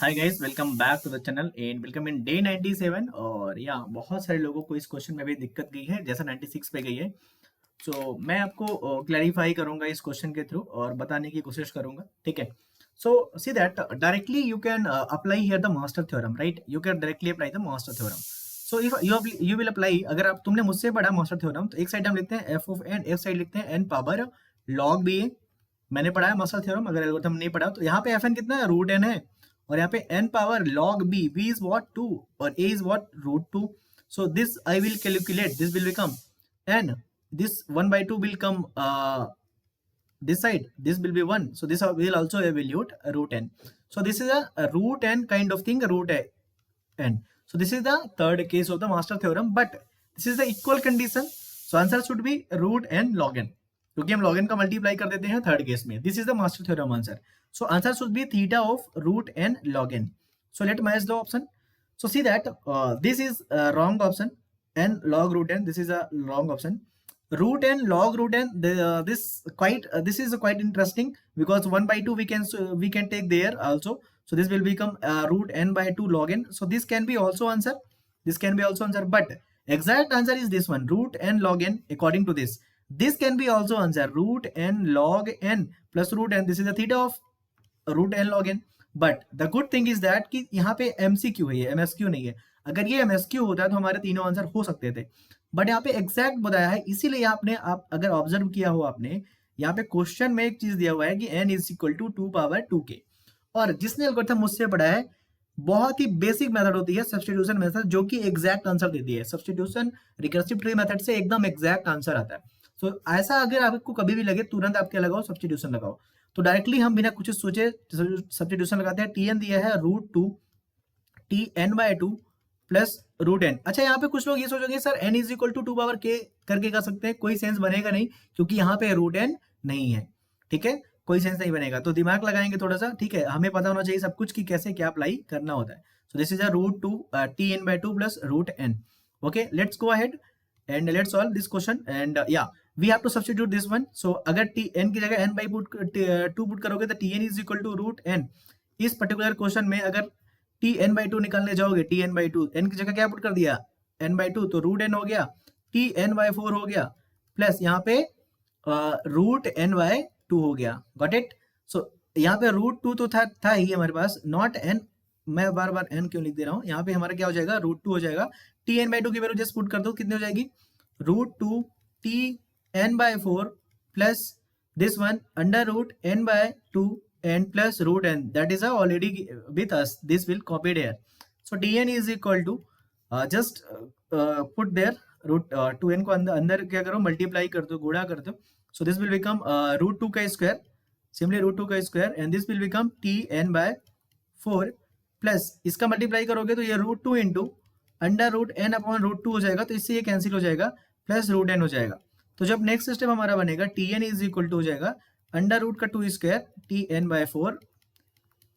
Hi guys, welcome back to the channel and welcome in day 97। और या बहुत सारे लोगों को इस क्वेश्चन में भी दिक्कत गई है जैसा 96 पे गई है। सो मैं आपको क्लैरिफाई करूंगा इस क्वेश्चन के थ्रू और बताने की कोशिश करूंगा। ठीक है। So see that directly you can apply here the master theorem, right? You can directly apply the master theorem. So if you will apply, अगर आप तुमने मुझसे पढ़ा मास्टर थ्योरम तो एक साइड हम लिखते हैं एफ ऑफ एन, एक साइड लिखते हैं एन पावर लॉग बी ए। मैंने पढ़ा है मास्टर थ्योरम। अगर एल्गोरिथम नहीं पढ़ा तो यहाँ पे एफ एन कितना है, रूट एन है। और यहाँ पे n power log b, b is what 2 और a is what root 2. So this I will calculate, this will become n, this 1 by 2 will come this side, this will be 1, so this will also evaluate root n. So this is a root n kind of thing, root n. So this is the third case of the master theorem, but this is the equal condition. So answer should be root n log n, क्योंकि हम log n का multiply कर देते हैं third case में। This is the master theorem answer. So answer should be theta of root n log n. So let match the option. So see that this is a wrong option. N log root n. This is a wrong option. Root n log root n. This is quite interesting because 1 by 2 we can take there also. So this will become root n by 2 log n. So this can be also answer. This can be also answer. But exact answer is this one, root n log n. According to this, this can be also answer, root n log n plus root n. This is the theta of root n log n. But the good thing is that कि यहाँ पे MCQ है, ये MSQ नहीं है। अगर ये MSQ होता तो हमारे तीनों आंसर हो सकते थे, बट यहाँ पे एग्जैक्ट बताया है। इसीलिए आपने आप अगर ऑब्जर्व किया हो आपने, यहाँ पे क्वेश्चन में एक चीज दिया हुआ है कि n is equal to 2 power 2k। और जिसने एल्गोरिथम मुझसे पढ़ा है, बहुत ही बेसिक मेथड होती है सब्स्टिट्यूशन मेथड, जो कि एग्जैक्ट आंसर देती है। सब्स्टिट्यूशन रिकर्सिव ट्री मेथड से एकदम एग्जैक्ट आंसर आता है। तो ऐसा अगर आपको कभी भी लगे, तुरंत आप क्या लगाओ, सब्स्टिट्यूशन लगाओ। तो डायरेक्टली हम बिना कुछ सोचे सब्स्टिट्यूशन लगाते हैं। टी एन दिया है root 2 t n by 2 plus root n. अच्छा, यहाँ पे कुछ लोग ये सोचेंगे sir n is equal to 2 power k करके कर सकते हैं, कोई सेंस बनेगा नहीं क्योंकि यहाँ पे रूट एन नहीं है। ठीक है, कोई सेंस नहीं बनेगा। तो दिमाग लगाएंगे थोड़ा सा। ठीक है, हमें पता होना चाहिए सब कुछ कि कैसे क्या अप्लाई करना होता है। So this is a root 2 t n by 2 plus root n. Okay, let's go ahead and let's solve this question and yeah, we have to substitute this one. So अगर t n की जगह n by 2 put करोगे तो tn is equal to root n। इस particular question में अगर t n by 2 निकालने जाओगे, t n by 2, n की जगह क्या पुट कर दिया, n by 2, तो रूट n हो गया, t n by 4 हो गया, प्लस यहाँ पे रूट n by 2 हो गया। Got it? सो यहाँ पे रूट 2 तो था ही हमारे पास, नॉट n। मैं बार बार n क्यों लिख दे रहा हूँ, यहाँ पे हमारा क्या हो जाएगा, रूट 2 हो जाएगा। टी एन बाई 2 की वैल्यू जस्ट पुट कर दो, कितनी हो जाएगी, root 2 t n by 4 plus this one under root n by 2 n plus root n, that is already with us, this will copied here. So T N is equal to just put there root 2n को अंदर क्या करो, multiply कर दो, गुणा कर दो। So this will become root 2 का स्क्वायर, सिंपली रूट 2 का square, and this will become t n by 4 plus इसका मल्टीप्लाई करोगे तो ये root 2 into under root n upon root 2 हो जाएगा, तो इससे ये कैंसिल हो जाएगा, प्लस रूट एन हो जाएगा। तो जब नेक्स्ट स्टेप हमारा बनेगा, t N is equal to हो जाएगा अंडर रूट का 2 square t n by 4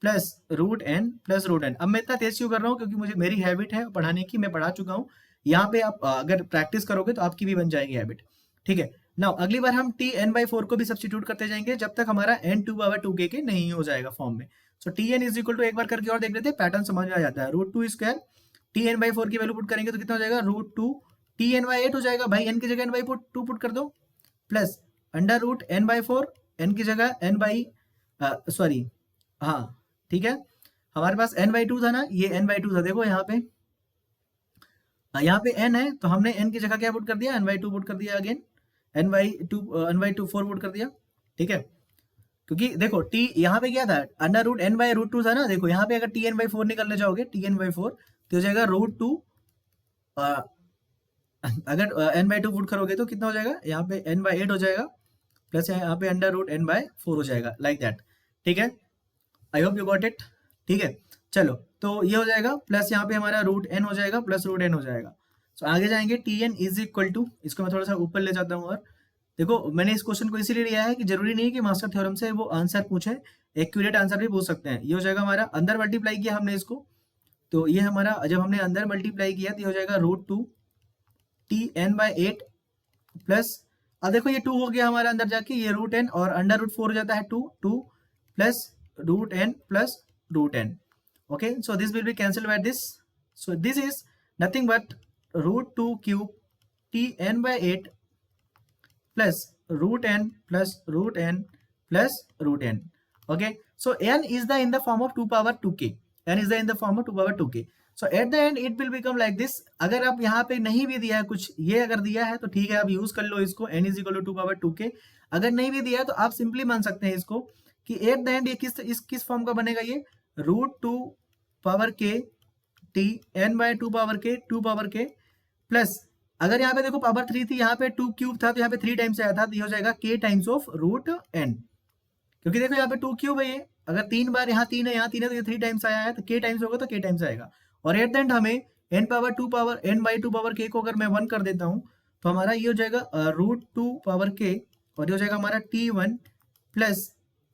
plus root n plus root n. अब मैं इतना तेज क्यों कर रहा हूँ, क्योंकि मुझे मेरी हैबिट है पढ़ाने की, मैं पढ़ा चुका हूँ। यहाँ पे आप अगर प्रैक्टिस करोगे तो आपकी भी बन जाएगी हैबिट। ठीक है, नाउ अगली बार हम टी एन बाई 4 को भी सब्सटीट्यूट करते जाएंगे जब तक हमारा एन 2 पावर 2 के नहीं हो जाएगा फॉर्म में। So T N is equal to, एक बार करके और देख लेते हैं, पैटर्न समझ में आ जाता है। Root 2 square t n by 4 की वैल्यू पुट करेंगे तो कितना हो जाएगा, रूट 2 टी एन बाई 8 हो जाएगा, भाई एन की जगह एन बाई 2 पुट कर दो, plus under root n by 4, n की जगह एन बाई सॉरी, हाँ ठीक है, हमारे पास एन बाई 2 था ना, ये एन बाई 2 था। देखो यहाँ पे एन है तो हमने एन की जगह क्या पुट कर दिया, एन बाई 2 पुट कर दिया, अगेन एन बाई 2 4 पुट कर दिया। ठीक है, क्योंकि देखो टी यहाँ पे क्या था, under root n by root 2 था ना। देखो यहाँ पे अगर टी एन बाई 4 निकलने जाओगे, टी एन बाई 4 तो हो जाएगा रूट 2, अगर एन बाई 2 पुट करोगे तो कितना हो जाएगा, यहाँ पे एन बाई 8 हो जाएगा, प्लस यहाँ पे अंडर रूट एन बाई 4 हो जाएगा, लाइक दैट। ठीक है, I hope you got it. ठीक है, चलो तो ये हो जाएगा, प्लस यहाँ पे हमारा रूट एन हो जाएगा, प्लस रूट एन हो जाएगा। तो आगे जाएंगे, t N is equal to, इसको मैं थोड़ा सा ऊपर ले जाता हूँ। और देखो मैंने इस क्वेश्चन को इसीलिए लिया है कि जरूरी नहीं कि मास्टर थ्योरम से वो आंसर पूछे, एक्यूरेट आंसर भी पूछ सकते हैं। ये हो जाएगा हमारा, अंदर मल्टीप्लाई किया हमने इसको, तो ये हमारा जब हमने अंदर मल्टीप्लाई किया तो ये हो जाएगा root 2 t n by 8 plus, अब देखो ये 2 हो गया हमारा अंदर जाके, ये रूट एन और अंडर रूट 4 हो जाता है 2 plus root n plus root n. Okay, so this will be cancelled by this. So this is nothing but root 2 cube t n by 8 plus root n plus root n plus root n. Okay, so n is the in the form of 2 power 2k. n is the in the form of 2 power 2k. So at the end it will become like this. अगर आप यहाँ पे नहीं भी दिया है कुछ, ये अगर दिया है तो ठीक है, आप यूज कर लो इसको, n is equal to 2 power 2k. अगर नहीं भी दिया है तो आप सिंपली मान सकते हैं इसको कि एट द एंड ये किस फॉर्म का बनेगा, ये रूट 2 पावर के टी n बाय 2 पावर के प्लस, अगर यहाँ पे देखो पावर 3 थी, यहाँ पे 2 क्यूब था तो यहाँ पे 3 टाइम्स आया था, तो ये हो जाएगा k times of root n. क्योंकि देखो यहाँ पे 2 क्यूब है, ये अगर 3 बार यहाँ 3 है, यहाँ 3 है, तो ये 3 टाइम्स आया है, तो k टाइम्स होगा तो k टाइम्स आएगा. और एट द एंड हमें n power 2 power n by 2 power k को अगर मैं 1 कर देता हूँ तो हमारा ये हो जाएगा रूट 2 पावर k, और ये हो जाएगा हमारा t1 प्लस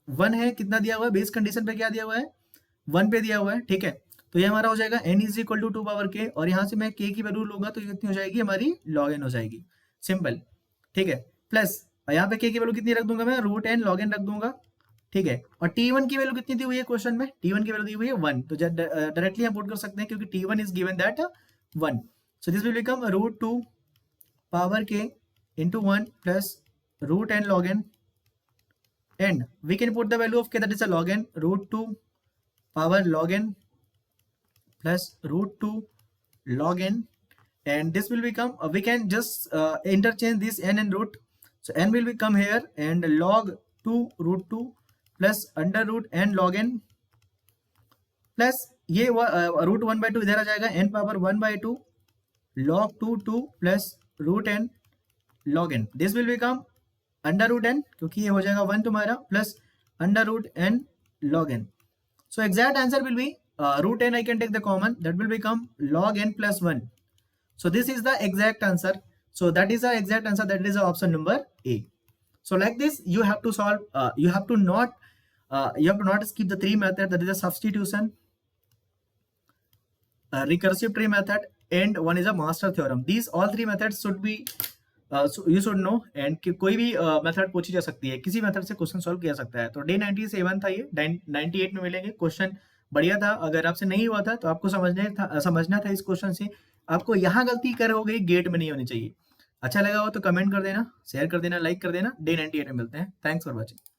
1 है, कितना दिया हुआ है बेस कंडीशन पे, क्या दिया हुआ है 1 पे दिया हुआ है. ठीक है, तो ये हमारा हो जाएगा n is equal to 2 power k, और यहाँ से मैं k की वैल्यू लूंगा तो ये कितनी हो जाएगी हमारी log n हो जाएगी, सिंपल. ठीक है, प्लस यहाँ पे k की वैल्यू कितनी रख दूंगा मैं, रूट n log n रख दूंगा. ठीक है, और t1 की वैल्यू कितनी दी हुई है क्वेश्चन में, t1 की वैल्यू दी हुई है 1, तो डायरेक्टली हम पुट कर सकते हैं क्योंकि t1 is given that 1. So this will become root 2 power k into 1 plus root n log n, and we can put the value of k, that is a log n, root 2 power log n plus root 2 log n, and this will become we can just interchange this n and root. So n will become here and log 2 root 2 plus under root n log n plus ये root 1 by 2 इधर आ जाएगा, n पावर 1 by 2 log 2 2 plus root n log n. This will become under root n, क्योंकि ये हो जाएगा 1 तुम्हारा, plus under root n log n. So exact answer will be root n, I can take the common, that will become log n plus 1. So this is the exact answer. So that is the exact answer, that is the option number A. So like this you have to solve, you have to not skip the three methods, that is the substitution, recursive tree method, and one is a master theorem. These all three methods should be you should know, and कोई भी method पूछी जा सकती है, किसी method से question solve किया सकता है. तो डे 97 था ये, 98 में मिलेंगे. क्वेश्चन बढ़िया था, अगर आपसे नहीं हुआ था तो आपको समझना था इस क्वेश्चन से. आपको यहाँ गलती कर हो गई, गेट में नहीं होनी चाहिए. अच्छा लगा हो तो कमेंट कर देना, शेयर कर देना, लाइक कर देना. डे 98 में मिलते हैं. Thanks for watching.